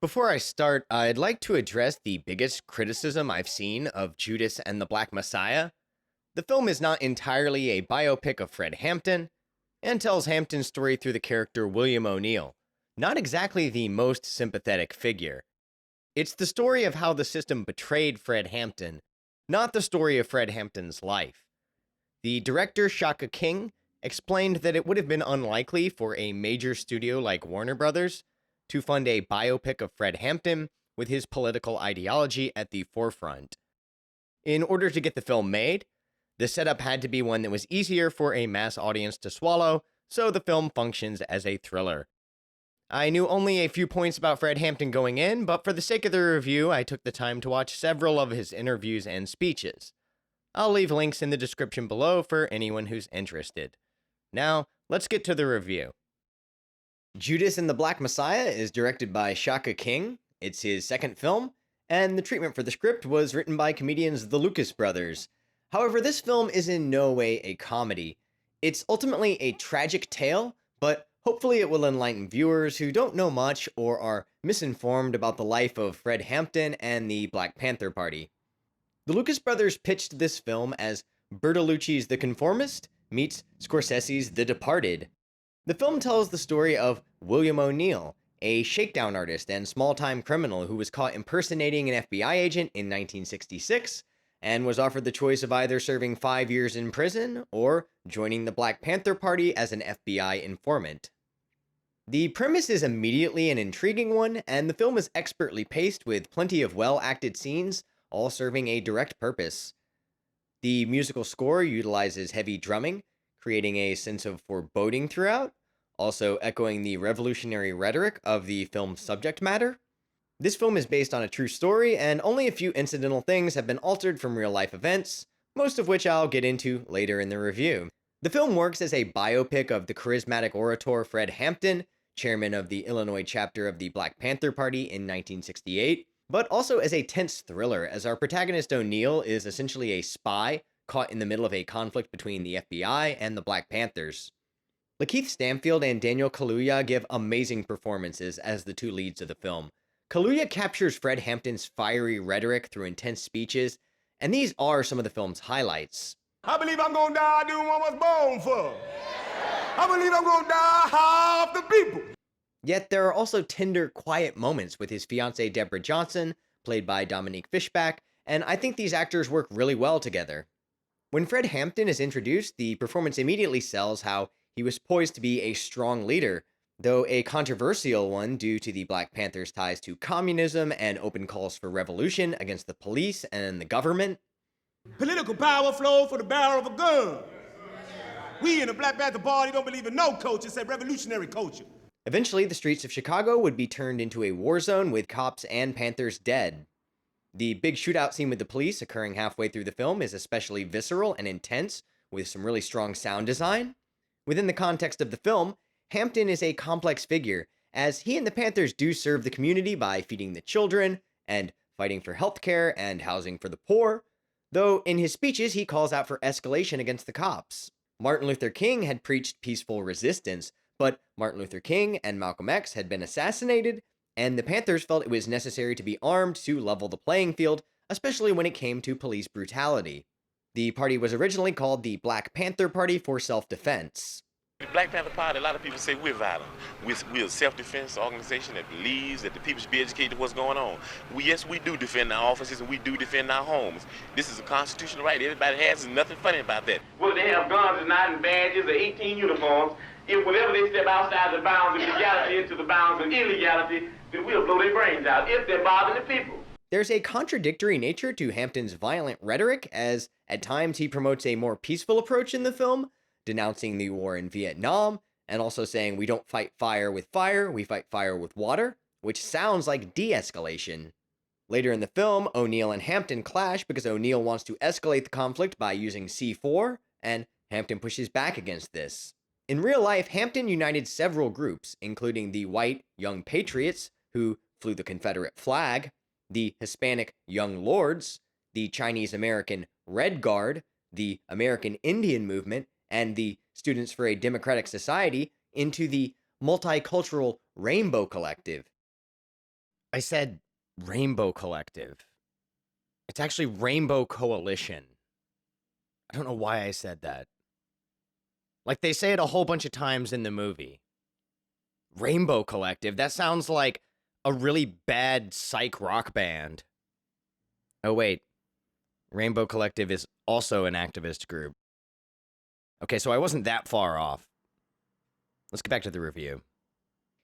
Before I start, I'd like to address the biggest criticism I've seen of Judas and the Black Messiah. The film is not entirely a biopic of Fred Hampton, and tells Hampton's story through the character William O'Neill, not exactly the most sympathetic figure. It's the story of how the system betrayed Fred Hampton, not the story of Fred Hampton's life. The director, Shaka explained that it would have been unlikely for a major studio like Warner Brothers to fund a biopic of Fred Hampton with his political ideology at the forefront. In order to get the film made, the setup had to be one that was easier for a mass audience to swallow, so the film functions as a thriller. I knew only a few points about Fred Hampton going in, but for the sake of the review, I took the time to watch several of his interviews and speeches. I'll leave links in the description below for anyone who's interested. Now, let's get to the review. Judas and the Black Messiah is directed by Shaka. It's his second film, and the treatment for the script was written by comedians the Lucas brothers. However, this film is in no way a comedy. It's ultimately a tragic tale, but hopefully it will enlighten viewers who don't know much or are misinformed about the life of Fred Hampton and the Black Panther Party. The Lucas brothers pitched this film as Bertolucci's The Conformist meets Scorsese's The Departed. The film tells the story of William O'Neill, a shakedown artist and small-time criminal who was caught impersonating an FBI agent in 1966 and was offered the choice of either serving 5 years in prison or joining the Black Panther Party as an FBI informant. The premise is immediately an intriguing one, and the film is expertly paced with plenty of well-acted scenes, all serving a direct purpose. The musical score utilizes heavy drumming, creating a sense of foreboding throughout, also echoing the revolutionary rhetoric of the film's subject matter. This film is based on a true story, and only a few incidental things have been altered from real-life events, most of which I'll get into later in the review. The film works as a biopic of the charismatic orator Fred Hampton, chairman of the Illinois chapter of the Black Panther Party in 1968, but also as a tense thriller, as our protagonist O'Neill is essentially a spy caught in the middle of a conflict between the FBI and the Black Panthers. Lakeith Stanfield and Kaluuya give amazing performances as the two leads of the film. Kaluuya captures Fred Hampton's fiery rhetoric through intense speeches, and these are some of the film's highlights. I believe I'm gonna die doing what I was born for. I believe I'm gonna die half the people. Yet there are also tender, quiet moments with his fiancée Deborah Johnson, played by Dominique Fishback, and I think these actors work really well together. When Fred Hampton is introduced, the performance immediately sells how he was poised to be a strong leader, though a controversial one due to the Black Panthers' ties to communism and open calls for revolution against the police and the government. Political power flows for the barrel of a gun. We in the Black Panther Party don't believe in no culture except revolutionary culture. Eventually, the streets of Chicago would be turned into a war zone with cops and Panthers dead. The big shootout scene with the police occurring halfway through the film is especially visceral and intense, with some really strong sound design. Within the context of the film, Hampton is a complex figure, as he and the Panthers do serve the community by feeding the children, and fighting for healthcare and housing for the poor, though in his speeches he calls out for escalation against the cops. Martin Luther King had preached peaceful resistance, but Martin Luther King and Malcolm X had been assassinated, and the Panthers felt it was necessary to be armed to level the playing field, especially when it came to police brutality. The party was originally called the Black Panther Party for self-defense. The Black Panther Party, a lot of people say we're violent. We're a self-defense organization that believes that the people should be educated what's going on. Yes, we do defend our offices and we do defend our homes. This is a constitutional right. Everybody has, there's nothing funny about that. Whether they have guns or not and badges or 18 uniforms, if whenever they step outside the bounds of legality into the bounds of illegality, then we'll blow their brains out if they're bothering the people. There's a contradictory nature to Hampton's violent rhetoric, as at times he promotes a more peaceful approach in the film, denouncing the war in Vietnam, and also saying we don't fight fire with fire, we fight fire with water, which sounds like de-escalation. Later in the film, O'Neill and Hampton clash because O'Neill wants to escalate the conflict by using C4, and Hampton pushes back against this. In real life, Hampton united several groups, including the white Young Patriots, who flew the Confederate flag, the Hispanic Young Lords, the Chinese American Red Guard, the American Indian Movement, and the Students for a Democratic Society into the multicultural Rainbow Collective. I said Rainbow Collective. It's actually Rainbow Coalition. I don't know why I said that. Like, they say it a whole bunch of times in the movie. Rainbow Collective. That sounds like a really bad psych rock band. Oh, wait. Rainbow Collective is also an activist group. Okay, so I wasn't that far off. Let's get back to the review.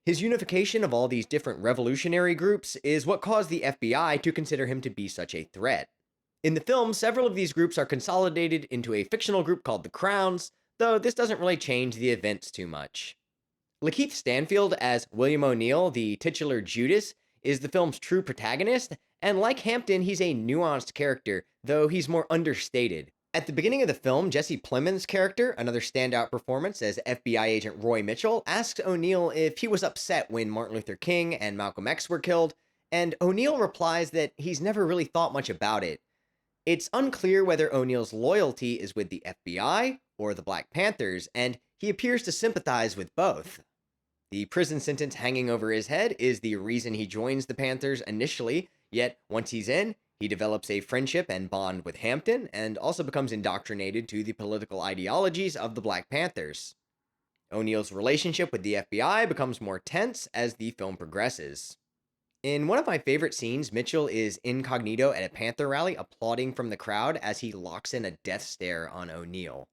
His unification of all these different revolutionary groups is what caused the FBI to consider him to be such a threat. In the film, several of these groups are consolidated into a fictional group called the Crowns, though this doesn't really change the events too much. Lakeith Stanfield as William O'Neill, the titular Judas, is the film's true protagonist, and like Hampton, he's a nuanced character, though he's more understated. At the beginning of the film, Jesse Plemons' character, another standout performance as FBI agent Roy Mitchell, asks O'Neill if he was upset when Martin Luther King and Malcolm X were killed, and O'Neill replies that he's never really thought much about it. It's unclear whether O'Neill's loyalty is with the FBI or the Black Panthers, and he appears to sympathize with both. The prison sentence hanging over his head is the reason he joins the Panthers initially, yet once he's in, he develops a friendship and bond with Hampton, and also becomes indoctrinated to the political ideologies of the Black Panthers. O'Neill's relationship with the FBI becomes more tense as the film progresses. In one of my favorite scenes, Mitchell is incognito at a Panther rally applauding from the crowd as he locks in a death stare on O'Neill.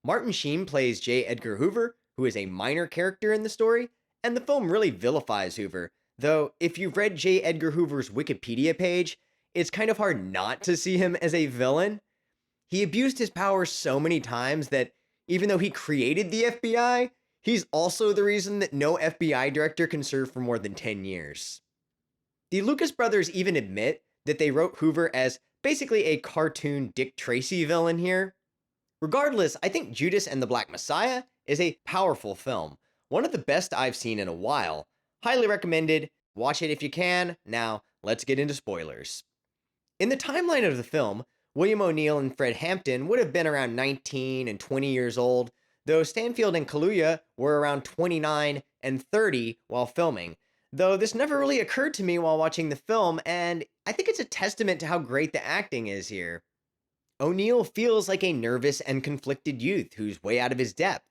Martin Sheen plays J. Edgar Hoover, who is a minor character in the story, and the film really vilifies Hoover, though if you've read J. Edgar Hoover's Wikipedia page, it's kind of hard not to see him as a villain. He abused his powers so many times that even though he created the FBI, he's also the reason that no FBI director can serve for more than 10 years. The Lucas brothers even admit that they wrote Hoover as basically a cartoon Dick Tracy villain here. Regardless, I think Judas and the Black Messiah is a powerful film, one of the best I've seen in a while. Highly recommended. Watch it if you can. Now, let's get into spoilers. In the timeline of the film, William O'Neill and Fred Hampton would have been around 19 and 20 years old, though Stanfield and Kaluuya were around 29 and 30 while filming, though this never really occurred to me while watching the film, and I think it's a testament to how great the acting is here. O'Neill feels like a nervous and conflicted youth who's way out of his depth.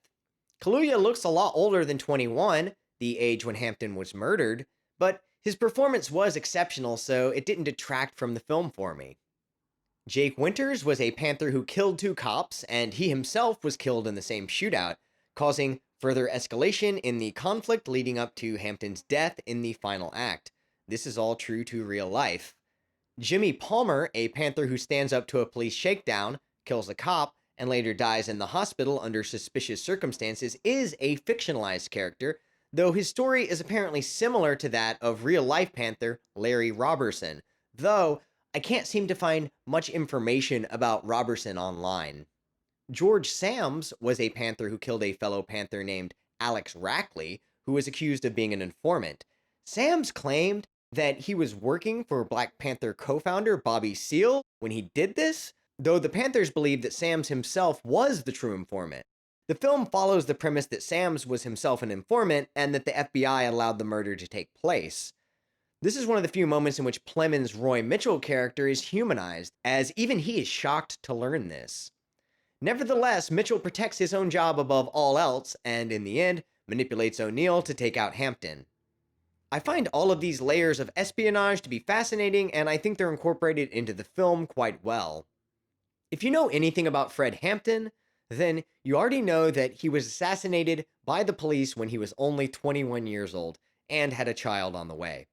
Kaluuya looks a lot older than 21, the age when Hampton was murdered, but his performance was exceptional, so it didn't detract from the film for me. Jake Winters was a Panther who killed 2 cops, and he himself was killed in the same shootout, causing further escalation in the conflict leading up to Hampton's death in the final act. This is all true to real life. Jimmy Palmer, a Panther who stands up to a police shakedown, kills a cop, and later dies in the hospital under suspicious circumstances, is a fictionalized character, though his story is apparently similar to that of real-life Panther Larry Roberson, though I can't seem to find much information about Roberson online. George Sams was a Panther who killed a fellow Panther named Alex Rackley, who was accused of being an informant. Sams claimed that he was working for Black Panther co-founder Bobby Seale when he did this, though the Panthers believed that Sams himself was the true informant. The film follows the premise that Sams was himself an informant and that the FBI allowed the murder to take place. This is one of the few moments in which Plemons' Roy Mitchell character is humanized, as even he is shocked to learn this. Nevertheless, Mitchell protects his own job above all else, and in the end, manipulates O'Neill to take out Hampton. I find all of these layers of espionage to be fascinating, and I think they're incorporated into the film quite well. If you know anything about Fred Hampton, then you already know that he was assassinated by the police when he was only 21 years old and had a child on the way.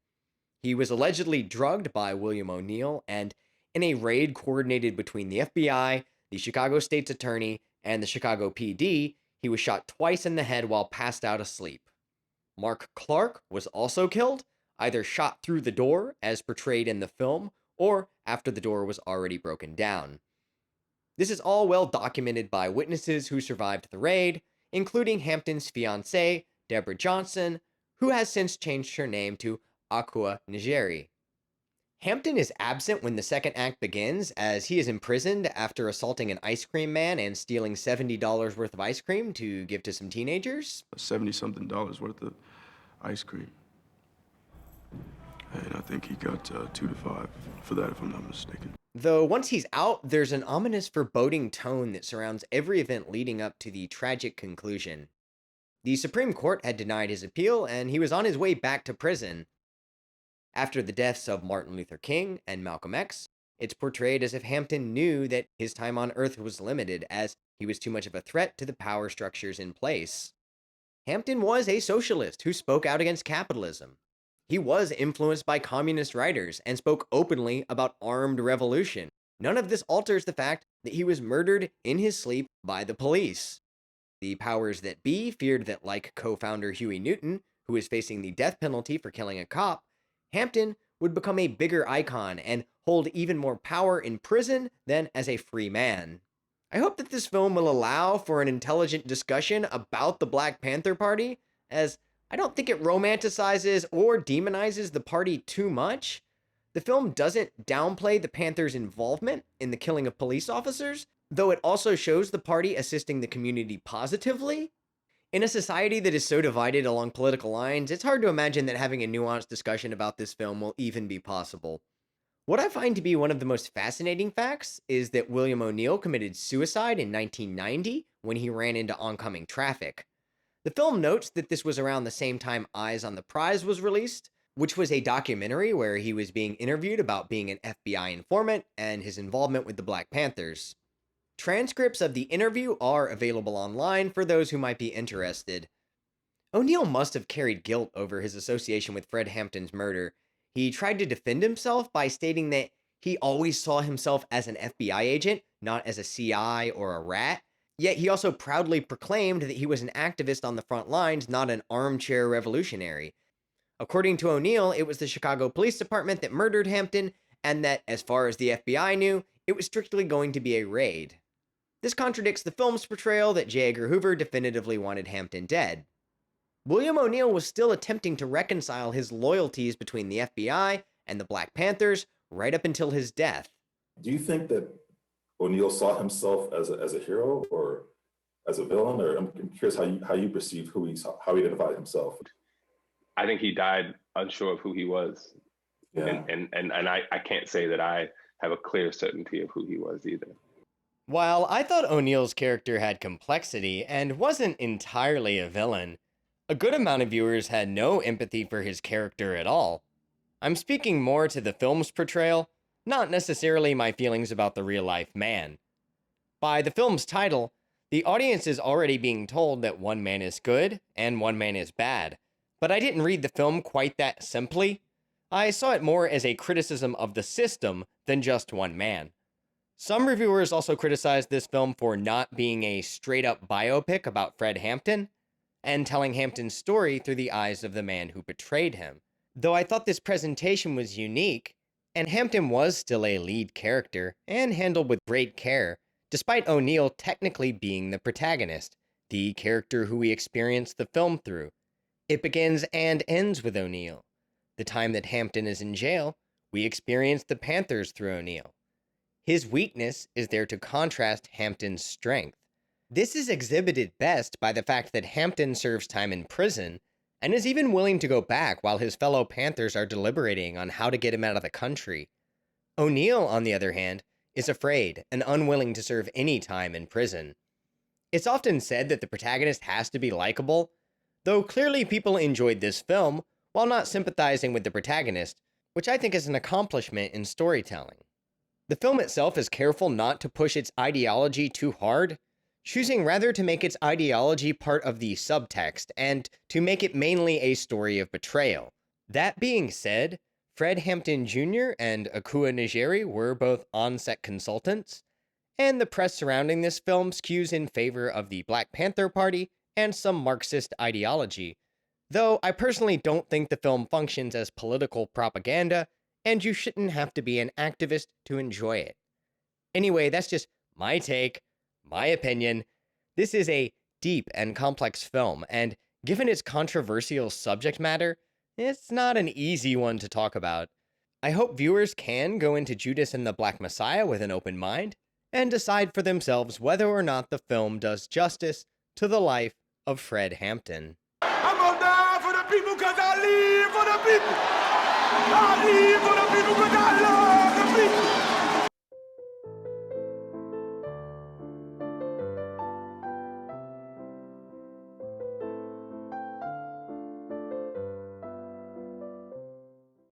He was allegedly drugged by William O'Neill, and in a raid coordinated between the FBI, the Chicago State's Attorney, and the Chicago PD, he was shot twice in the head while passed out asleep. Mark Clark was also killed, either shot through the door, as portrayed in the film, or after the door was already broken down. This is all well documented by witnesses who survived the raid, including Hampton's fiancée, Deborah Johnson, who has since changed her name to Aqua Nigeri. Hampton is absent when the second act begins, as he is imprisoned after assaulting an ice cream man and stealing $70 worth of ice cream to give to some teenagers. $70-something worth of ice cream. and I think he got 2 to 5 for that, if I'm not mistaken. Though once he's out, there's an ominous, foreboding tone that surrounds every event leading up to the tragic conclusion. The Supreme Court had denied his appeal, and he was on his way back to prison. After the deaths of Martin Luther King and Malcolm X, it's portrayed as if Hampton knew that his time on Earth was limited, as he was too much of a threat to the power structures in place. Hampton was a socialist who spoke out against capitalism. He was influenced by communist writers and spoke openly about armed revolution. None of this alters the fact that he was murdered in his sleep by the police. The powers that be feared that, like co-founder Huey Newton, who is facing the death penalty for killing a cop, Hampton would become a bigger icon and hold even more power in prison than as a free man. I hope that this film will allow for an intelligent discussion about the Black Panther Party, as I don't think it romanticizes or demonizes the party too much. The film doesn't downplay the Panthers' involvement in the killing of police officers, though it also shows the party assisting the community positively. In a society that is so divided along political lines, it's hard to imagine that having a nuanced discussion about this film will even be possible. What I find to be one of the most fascinating facts is that William O'Neill committed suicide in 1990 when he ran into oncoming traffic. The film notes that this was around the same time Eyes on the Prize was released, which was a documentary where he was being interviewed about being an FBI informant and his involvement with the Black Panthers. Transcripts of the interview are available online for those who might be interested. O'Neill must have carried guilt over his association with Fred Hampton's murder. He tried to defend himself by stating that he always saw himself as an FBI agent, not as a CI or a rat. Yet he also proudly proclaimed that he was an activist on the front lines, not an armchair revolutionary. According to O'Neill, it was the Chicago Police Department that murdered Hampton, and that, as far as the FBI knew, it was strictly going to be a raid. This contradicts the film's portrayal that J. Edgar Hoover definitively wanted Hampton dead. William O'Neill was still attempting to reconcile his loyalties between the FBI and the Black Panthers right up until his death. Do you think that O'Neill saw himself as a hero or as a villain? Or I'm curious how you perceived how he identified himself. I think he died unsure of who he was. Yeah. And I can't say that I have a clear certainty of who he was either. While I thought O'Neill's character had complexity and wasn't entirely a villain, a good amount of viewers had no empathy for his character at all. I'm speaking more to the film's portrayal, not necessarily my feelings about the real-life man. By the film's title, the audience is already being told that one man is good and one man is bad, but I didn't read the film quite that simply. I saw it more as a criticism of the system than just one man. Some reviewers also criticized this film for not being a straight-up biopic about Fred Hampton, and telling Hampton's story through the eyes of the man who betrayed him. Though I thought this presentation was unique, and Hampton was still a lead character, and handled with great care, despite O'Neill technically being the protagonist, the character who we experience the film through. It begins and ends with O'Neill. The time that Hampton is in jail, we experience the Panthers through O'Neill. His weakness is there to contrast Hampton's strength. This is exhibited best by the fact that Hampton serves time in prison, and is even willing to go back while his fellow Panthers are deliberating on how to get him out of the country. O'Neill, on the other hand, is afraid and unwilling to serve any time in prison. It's often said that the protagonist has to be likable, though clearly people enjoyed this film while not sympathizing with the protagonist, which I think is an accomplishment in storytelling. The film itself is careful not to push its ideology too hard, choosing rather to make its ideology part of the subtext and to make it mainly a story of betrayal. That being said, Fred Hampton Jr. and Akua Njeri were both on-set consultants, and the press surrounding this film skews in favor of the Black Panther Party and some Marxist ideology, though I personally don't think the film functions as political propaganda, and you shouldn't have to be an activist to enjoy it. Anyway, that's just my take. My opinion. This is a deep and complex film, and given its controversial subject matter, it's not an easy one to talk about. I hope viewers can go into Judas and the Black Messiah with an open mind, and decide for themselves whether or not the film does justice to the life of Fred Hampton. I'm gonna die for the people because I live for the people. I live for the people because I love the people.